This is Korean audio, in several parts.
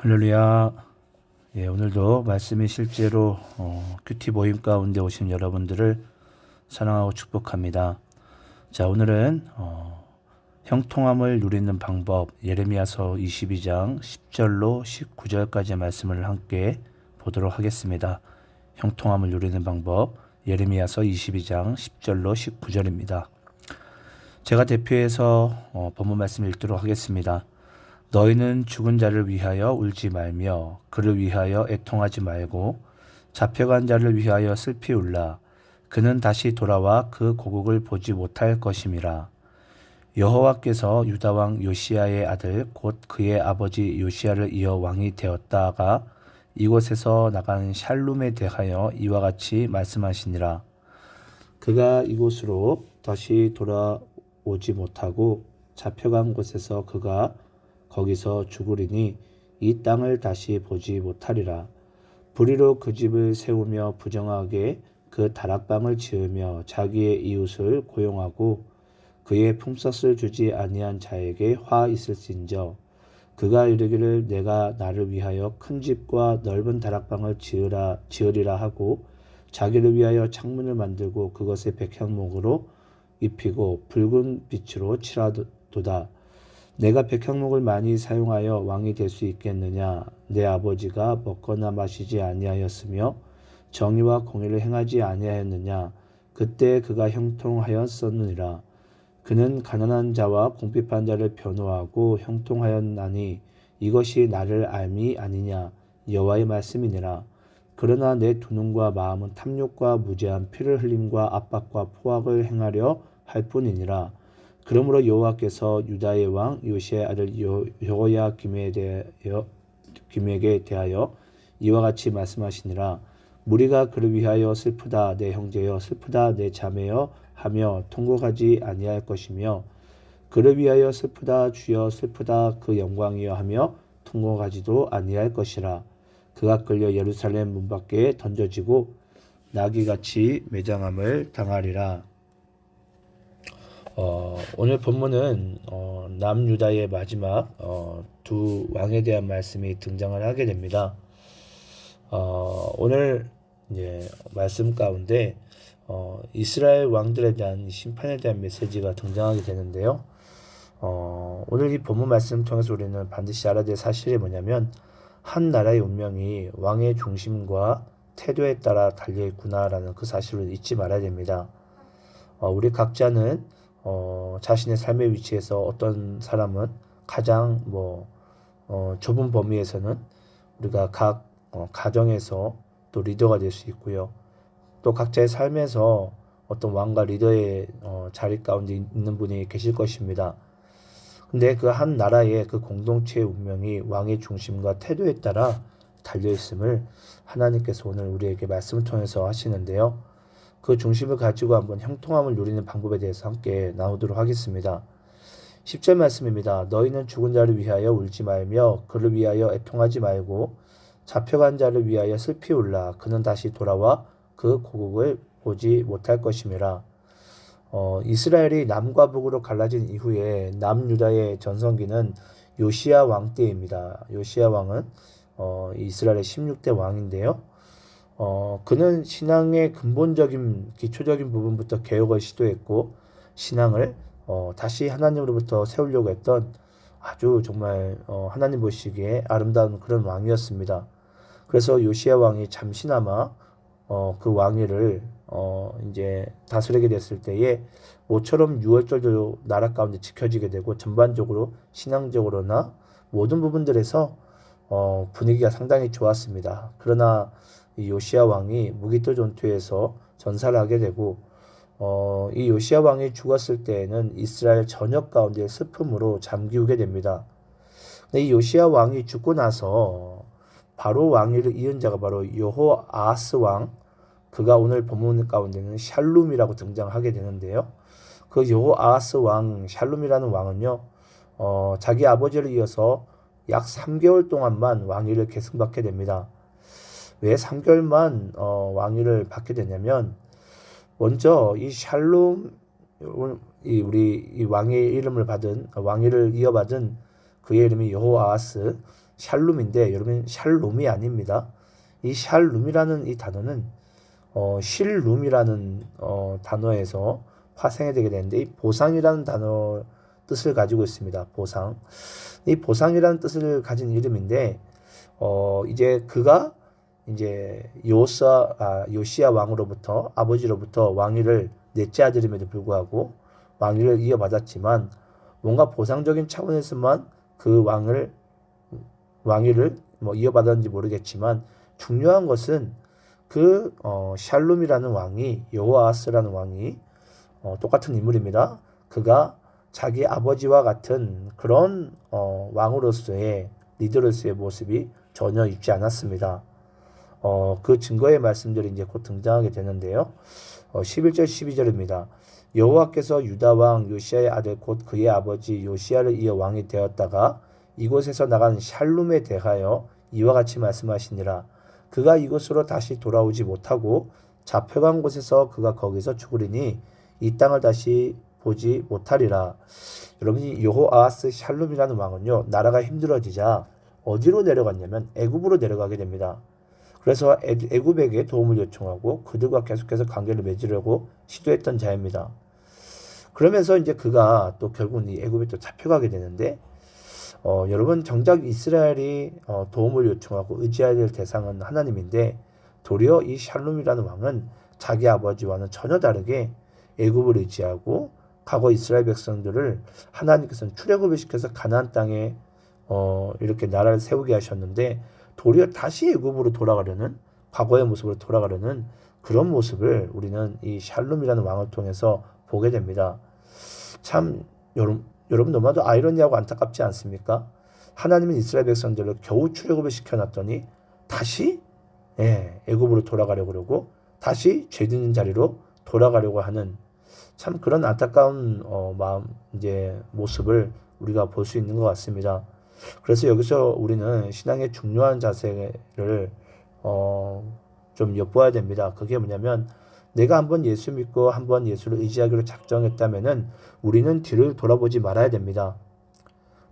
할렐루야. 예, 오늘도 말씀이 실제로 큐티 모임 가운데 오신 여러분들을 사랑하고 축복합니다. 자, 오늘은 형통함을 누리는 방법 예레미야서 22장 10절로 19절까지의 말씀을 함께 보도록 하겠습니다. 형통함을 누리는 방법 예레미야서 22장 10절로 19절입니다. 제가 대표해서 본문 말씀 읽도록 하겠습니다. 너희는 죽은 자를 위하여 울지 말며 그를 위하여 애통하지 말고 잡혀간 자를 위하여 슬피 울라. 그는 다시 돌아와 그 고국을 보지 못할 것임이라. 여호와께서 유다 왕 요시야의 아들 곧 그의 아버지 요시야를 이어 왕이 되었다가 이곳에서 나간 샬룸에 대하여 이와 같이 말씀하시니라. 그가 이곳으로 다시 돌아오지 못하고 잡혀간 곳에서 그가 거기서 죽으리니 이 땅을 다시 보지 못하리라. 불의로 그 집을 세우며 부정하게 그 다락방을 지으며 자기의 이웃을 고용하고 그의 품삯을 주지 아니한 자에게 화 있을진저 그가 이르기를 내가 나를 위하여 큰 집과 넓은 다락방을 지으리라 하고 자기를 위하여 창문을 만들고 그것에 백향목으로 입히고 붉은 빛으로 칠하도다. 내가 백향목을 많이 사용하여 왕이 될 수 있겠느냐? 내 아버지가 먹거나 마시지 아니하였으며 정의와 공의를 행하지 아니하였느냐? 그때 그가 형통하였었느니라. 그는 가난한 자와 궁핍한 자를 변호하고 형통하였나니 이것이 나를 알미 아니냐? 여호와의 말씀이니라. 그러나 내 두 눈과 마음은 탐욕과 무죄한 피를 흘림과 압박과 포악을 행하려 할 뿐이니라. 그러므로 여호와께서 유다의 왕 요시야의 아들 여호야김에게 대하여 이와 같이 말씀하시니라. 무리가 그를 위하여 슬프다 내 형제여 슬프다 내 자매여 하며 통곡하지 아니할 것이며 그를 위하여 슬프다 주여 슬프다 그 영광이여 하며 통곡하지도 아니할 것이라. 그가 끌려 예루살렘 문 밖에 던져지고 나귀같이 매장함을 당하리라. 오늘 본문은 남유다의 마지막 두 왕에 대한 말씀이 등장을 하게 됩니다. 오늘 이제 말씀 가운데 이스라엘 왕들에 대한 심판에 대한 메시지가 등장하게 되는데요. 오늘 이 본문 말씀을 통해서 우리는 반드시 알아야 될 사실이 뭐냐면 한 나라의 운명이 왕의 중심과 태도에 따라 달려있구나라는 그 사실을 잊지 말아야 됩니다. 우리 각자는 자신의 삶의 위치에서 어떤 사람은 가장 좁은 범위에서는 우리가 각 가정에서 또 리더가 될 수 있고요. 또 각자의 삶에서 어떤 왕과 리더의 자리 가운데 있는 분이 계실 것입니다. 근데 그 한 나라의 그 공동체의 운명이 왕의 중심과 태도에 따라 달려있음을 하나님께서 오늘 우리에게 말씀을 통해서 하시는데요. 그 중심을 가지고 한번 형통함을 누리는 방법에 대해서 함께 나누도록 하겠습니다. 10절 말씀입니다. 너희는 죽은 자를 위하여 울지 말며 그를 위하여 애통하지 말고 잡혀간 자를 위하여 슬피 울라. 그는 다시 돌아와 그 고국을 보지 못할 것임이라. 이스라엘이 남과 북으로 갈라진 이후에 남유다의 전성기는 요시야 왕 때입니다. 요시야 왕은 이스라엘의 16대 왕인데요. 그는 신앙의 근본적인 기초적인 부분부터 개혁을 시도했고 신앙을 다시 하나님으로부터 세우려고 했던 아주 정말 하나님 보시기에 아름다운 그런 왕이었습니다. 그래서 요시야 왕이 잠시나마 그 왕위를 이제 다스리게 됐을 때에 모처럼 유월절도 나라 가운데 지켜지게 되고 전반적으로 신앙적으로나 모든 부분들에서 분위기가 상당히 좋았습니다. 그러나 이 요시야 왕이 무기토 전투에서 전사를 하게 되고 이 요시야 왕이 죽었을 때에는 이스라엘 전역 가운데 슬픔으로 잠기우게 됩니다. 근데 이 요시야 왕이 죽고 나서 바로 왕위를 이은 자가 바로 여호아하스 왕, 그가 오늘 본문 가운데는 샬룸이라고 등장하게 되는데요. 그 여호아하스 왕 샬룸이라는 왕은요, 자기 아버지를 이어서 약 3개월 동안만 왕위를 계승받게 됩니다. 왜 3개월만 왕위를 받게 되냐면 먼저 이 샬룸 이 왕의 이름을 받은 왕위를 이어받은 그의 이름이 여호아하스 샬룸인데 여러분 샬롬이 아닙니다. 이 샬룸이라는 이 단어는 실룸이라는 단어에서 파생이 되게 되는데 이 보상이라는 단어 뜻을 가지고 있습니다. 보상. 이 보상이라는 뜻을 가진 이름인데 이제 그가 이제 요시야 왕으로부터 아버지로부터 왕위를 넷째 아들임에도 불구하고 왕위를 이어받았지만 뭔가 보상적인 차원에서만 그 왕위를 뭐 이어받았는지 모르겠지만 중요한 것은 그 샬룸이라는 왕이 여호아스라는 왕이 똑같은 인물입니다. 그가 자기 아버지와 같은 그런 왕으로서의 리더로서의 모습이 전혀 있지 않았습니다. 그 증거의 말씀들이 이제 곧 등장하게 되는데요. 11절 12절입니다. 여호와께서 유다 왕 요시야의 아들 곧 그의 아버지 요시야를 이어 왕이 되었다가 이곳에서 나간 샬룸에 대하여 이와 같이 말씀하시니라. 그가 이곳으로 다시 돌아오지 못하고 잡혀간 곳에서 그가 거기서 죽으리니 이 땅을 다시 보지 못하리라. 여러분이 여호아하스 샬룸이라는 왕은요, 나라가 힘들어지자 어디로 내려갔냐면 애굽으로 내려가게 됩니다. 그래서 애굽에게 도움을 요청하고 그들과 계속해서 관계를 맺으려고 시도했던 자입니다. 그러면서 이제 그가 또 결국은 이 애굽에 또 잡혀가게 되는데 여러분 정작 이스라엘이 도움을 요청하고 의지해야 될 대상은 하나님인데 도리어 이 샬룸이라는 왕은 자기 아버지와는 전혀 다르게 애굽을 의지하고 과거 이스라엘 백성들을 하나님께서는 출애굽을 시켜서 가나안 땅에 이렇게 나라를 세우게 하셨는데 도리어 다시 애굽으로 돌아가려는 과거의 모습으로 돌아가려는 그런 모습을 우리는 이 샬룸이라는 왕을 통해서 보게 됩니다. 참 여러분 너무나도 아이러니하고 안타깝지 않습니까? 하나님은 이스라엘 백성들을 겨우 출애굽을 시켜놨더니 다시 애굽으로 돌아가려고 그러고 다시 죄짓는 자리로 돌아가려고 하는 참 그런 안타까운 모습을 우리가 볼 수 있는 것 같습니다. 그래서 여기서 우리는 신앙의 중요한 자세를 좀 엿보아야 됩니다. 그게 뭐냐면 내가 한번 예수 믿고 한번 예수를 의지하기로 작정했다면은 우리는 뒤를 돌아보지 말아야 됩니다.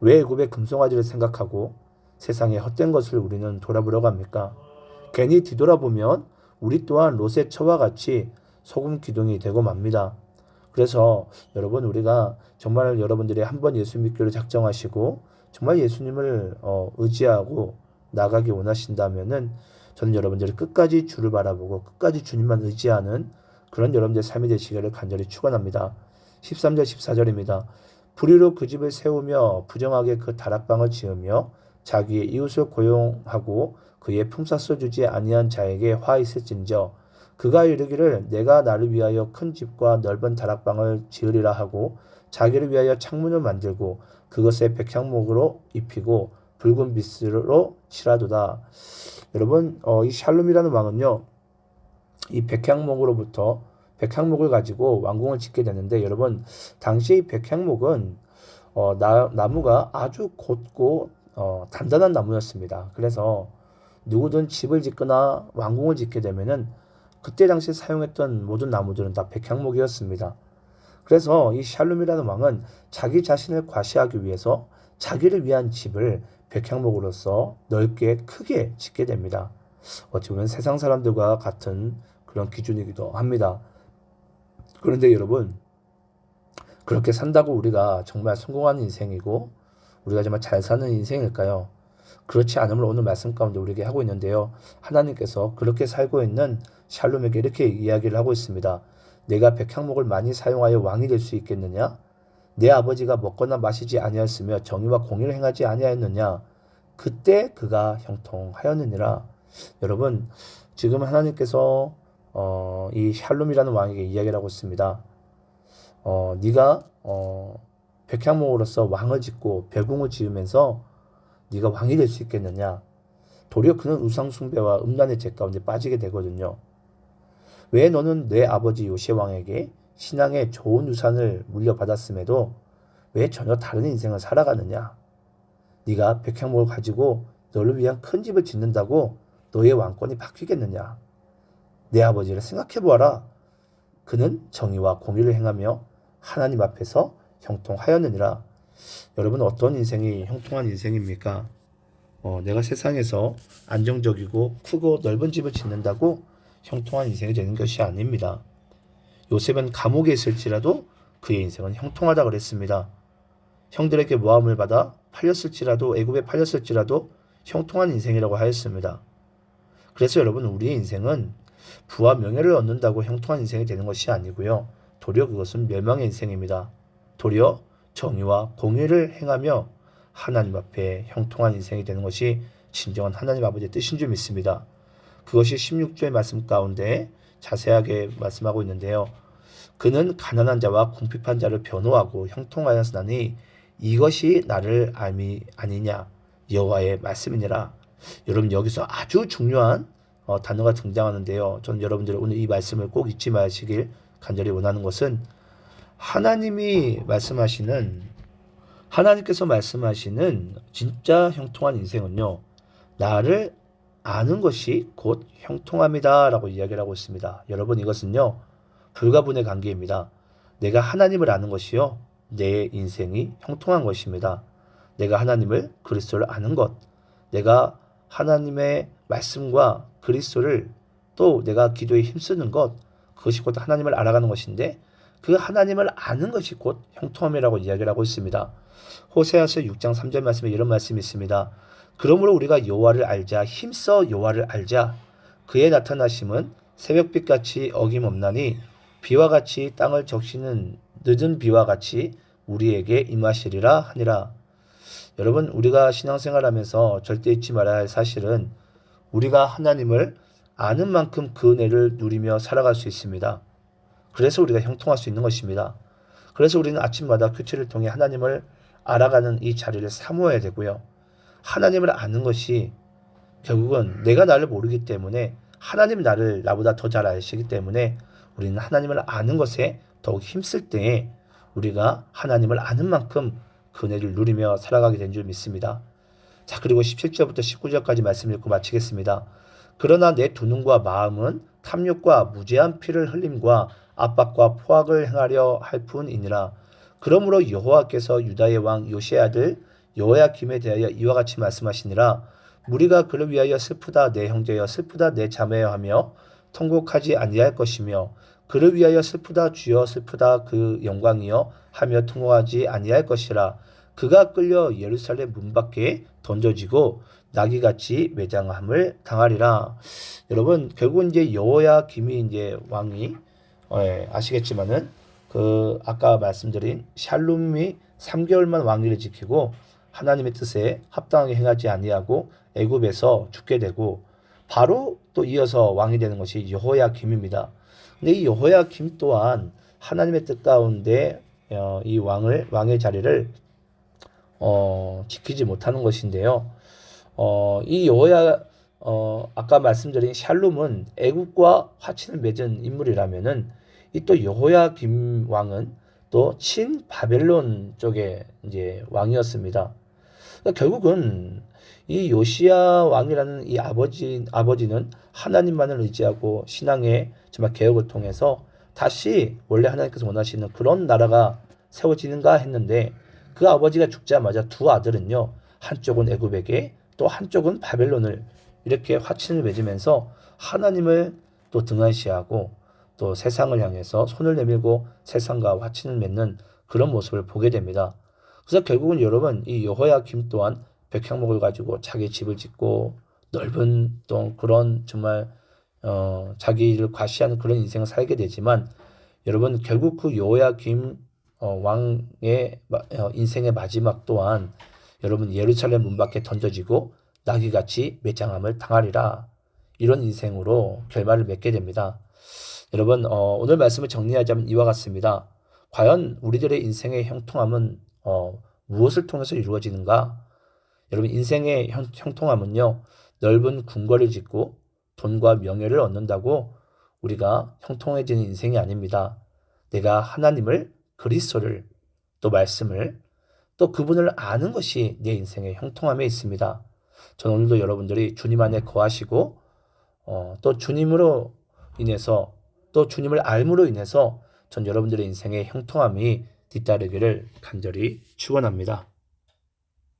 왜 애굽의 금송아지를 생각하고 세상의 헛된 것을 우리는 돌아보려고 합니까? 괜히 뒤돌아보면 우리 또한 롯의 처와 같이 소금 기둥이 되고 맙니다. 그래서 여러분 우리가 정말 여러분들이 한번 예수 믿기로 작정하시고 정말 예수님을 의지하고 나가기 원하신다면은 저는 여러분들이 끝까지 주를 바라보고 끝까지 주님만 의지하는 그런 여러분들의 삶이 되시기를 간절히 축원합니다. 13절 14절입니다. 불의로 그 집을 세우며 부정하게 그 다락방을 지으며 자기의 이웃을 고용하고 그의 품삯을 주지 아니한 자에게 화 있을진저 그가 이르기를 내가 나를 위하여 큰 집과 넓은 다락방을 지으리라 하고 자기를 위하여 창문을 만들고 그것에 백향목으로 입히고 붉은 빗으로 칠하도다. 여러분 이 샬룸이라는 왕은요 이 백향목을 가지고 왕궁을 짓게 되는데 여러분 당시 이 백향목은 나무가 아주 곧고 단단한 나무였습니다. 그래서 누구든 집을 짓거나 왕궁을 짓게 되면은 그때 당시 사용했던 모든 나무들은 다 백향목이었습니다. 그래서 이 샬룸이라는 왕은 자기 자신을 과시하기 위해서 자기를 위한 집을 백향목으로서 넓게 크게 짓게 됩니다. 어찌 보면 세상 사람들과 같은 그런 기준이기도 합니다. 그런데 여러분 그렇게 산다고 우리가 정말 성공하는 인생이고 우리가 정말 잘 사는 인생일까요? 그렇지 않음을 오늘 말씀 가운데 우리에게 하고 있는데요. 하나님께서 그렇게 살고 있는 샬롬에게 이렇게 이야기를 하고 있습니다. 내가 백향목을 많이 사용하여 왕이 될 수 있겠느냐? 내 아버지가 먹거나 마시지 아니하였으며 정의와 공의를 행하지 아니하였느냐? 그때 그가 형통하였느니라. 여러분 지금 하나님께서 이 샬롬이라는 왕에게 이야기를 하고 있습니다. 네가 백향목으로서 왕을 짓고 배궁을 지으면서 네가 왕이 될 수 있겠느냐? 도리어 그는 우상 숭배와 음란의 죄 가운데 빠지게 되거든요. 왜 너는 내 아버지 요시야 왕에게 신앙의 좋은 유산을 물려받았음에도 왜 전혀 다른 인생을 살아가느냐? 네가 백향목을 가지고 너를 위한 큰 집을 짓는다고 너의 왕권이 바뀌겠느냐? 내 아버지를 생각해 보아라. 그는 정의와 공의를 행하며 하나님 앞에서 형통하였느니라. 여러분 어떤 인생이 형통한 인생입니까? 내가 세상에서 안정적이고 크고 넓은 집을 짓는다고 형통한 인생이 되는 것이 아닙니다. 요셉은 감옥에 있을지라도 그의 인생은 형통하다 그랬습니다. 형들에게 모함을 받아 팔렸을지라도 애굽에 팔렸을지라도 형통한 인생이라고 하였습니다. 그래서 여러분 우리의 인생은 부와 명예를 얻는다고 형통한 인생이 되는 것이 아니고요. 도리어 그것은 멸망의 인생입니다. 도리어 정의와 공의를 행하며 하나님 앞에 형통한 인생이 되는 것이 진정한 하나님 아버지의 뜻인 줄 믿습니다. 그것이 16절의 말씀 가운데 자세하게 말씀하고 있는데요. 그는 가난한 자와 궁핍한 자를 변호하고 형통하였으나니 이것이 나를 알미 아니냐 여호와의 말씀이니라. 여러분 여기서 아주 중요한 단어가 등장하는데요. 저는 여러분들이 오늘 이 말씀을 꼭 잊지 마시길 간절히 원하는 것은 하나님께서 말씀하시는 진짜 형통한 인생은요. 나를 아는 것이 곧 형통합니다 라고 이야기를 하고 있습니다. 여러분 이것은요. 불가분의 관계입니다. 내가 하나님을 아는 것이요. 내 인생이 형통한 것입니다. 내가 하나님을 그리스도를 아는 것, 내가 하나님의 말씀과 그리스도를 또 내가 기도에 힘쓰는 것, 그것이 곧 하나님을 알아가는 것인데 그 하나님을 아는 것이 곧 형통함이라고 이야기를 하고 있습니다. 호세아서 6장 3절 말씀에 이런 말씀이 있습니다. 그러므로 우리가 여호와를 알자, 힘써 여호와를 알자. 그의 나타나심은 새벽빛같이 어김없나니 비와 같이 땅을 적시는 늦은 비와 같이 우리에게 임하시리라 하니라. 여러분 우리가 신앙생활하면서 절대 잊지 말아야 할 사실은 우리가 하나님을 아는 만큼 그 은혜를 누리며 살아갈 수 있습니다. 그래서 우리가 형통할 수 있는 것입니다. 그래서 우리는 아침마다 큐티를 통해 하나님을 알아가는 이 자리를 사모해야 되고요. 하나님을 아는 것이 결국은 내가 나를 모르기 때문에 하나님이 나를 나보다 더 잘 아시기 때문에 우리는 하나님을 아는 것에 더욱 힘쓸 때에 우리가 하나님을 아는 만큼 그 은혜를 누리며 살아가게 된 줄 믿습니다. 자, 그리고 17절부터 19절까지 말씀 읽고 마치겠습니다. 그러나 내 두 눈과 마음은 탐욕과 무죄한 피를 흘림과 압박과 포악을 행하려 할 뿐이니라. 그러므로 여호와께서 유다의 왕 요시의 아들 여호야김에 대하여 이와 같이 말씀하시니라. 무리가 그를 위하여 슬프다 내 형제여 슬프다 내 자매여 하며 통곡하지 아니할 것이며 그를 위하여 슬프다 주여 슬프다 그 영광이여 하며 통곡하지 아니할 것이라. 그가 끌려 예루살렘 문 밖에 던져지고 나귀같이 매장함을 당하리라. 여러분 결국은 이제 여호야김이 이제 왕이 아시겠지만은 그 아까 말씀드린 샬룸이 3개월만 왕위를 지키고 하나님의 뜻에 합당하게 행하지 아니하고 애굽에서 죽게 되고 바로 또 이어서 왕이 되는 것이 여호야김입니다. 근데 이 여호야김 또한 하나님의 뜻 가운데 이 왕의 자리를 지키지 못하는 것인데요. 이 아까 말씀드린 샬룸은 애국과 화친을 맺은 인물이라면은 이 또 여호야김 왕은 또 친 바벨론 쪽의 이제 왕이었습니다. 그러니까 결국은 이 요시야 왕이라는 이 아버지는 하나님만을 의지하고 신앙의 정말 개혁을 통해서 다시 원래 하나님께서 원하시는 그런 나라가 세워지는가 했는데 그 아버지가 죽자마자 두 아들은요 한쪽은 애굽에게 또 한쪽은 바벨론을 이렇게 화친을 맺으면서 하나님을 또 등한시하고 또 세상을 향해서 손을 내밀고 세상과 화친을 맺는 그런 모습을 보게 됩니다. 그래서 결국은 여러분 이 여호야김 또한 백향목을 가지고 자기 집을 짓고 넓은 또 그런 정말 자기를 과시하는 그런 인생을 살게 되지만 여러분 결국 그 여호야김 왕의 인생의 마지막 또한 여러분 예루살렘 문 밖에 던져지고 나귀같이 매장함을 당하리라. 이런 인생으로 결말을 맺게 됩니다. 여러분 오늘 말씀을 정리하자면 이와 같습니다. 과연 우리들의 인생의 형통함은 무엇을 통해서 이루어지는가? 여러분 인생의 형통함은요. 넓은 궁궐을 짓고 돈과 명예를 얻는다고 우리가 형통해지는 인생이 아닙니다. 내가 하나님을 그리스도를 또 말씀을 또 그분을 아는 것이 내 인생의 형통함에 있습니다. 저는 오늘도 여러분들이 주님 안에 거하시고 또 주님으로 인해서 또 주님을 알므로 인해서 전 여러분들의 인생의 형통함이 뒤따르기를 간절히 축원합니다.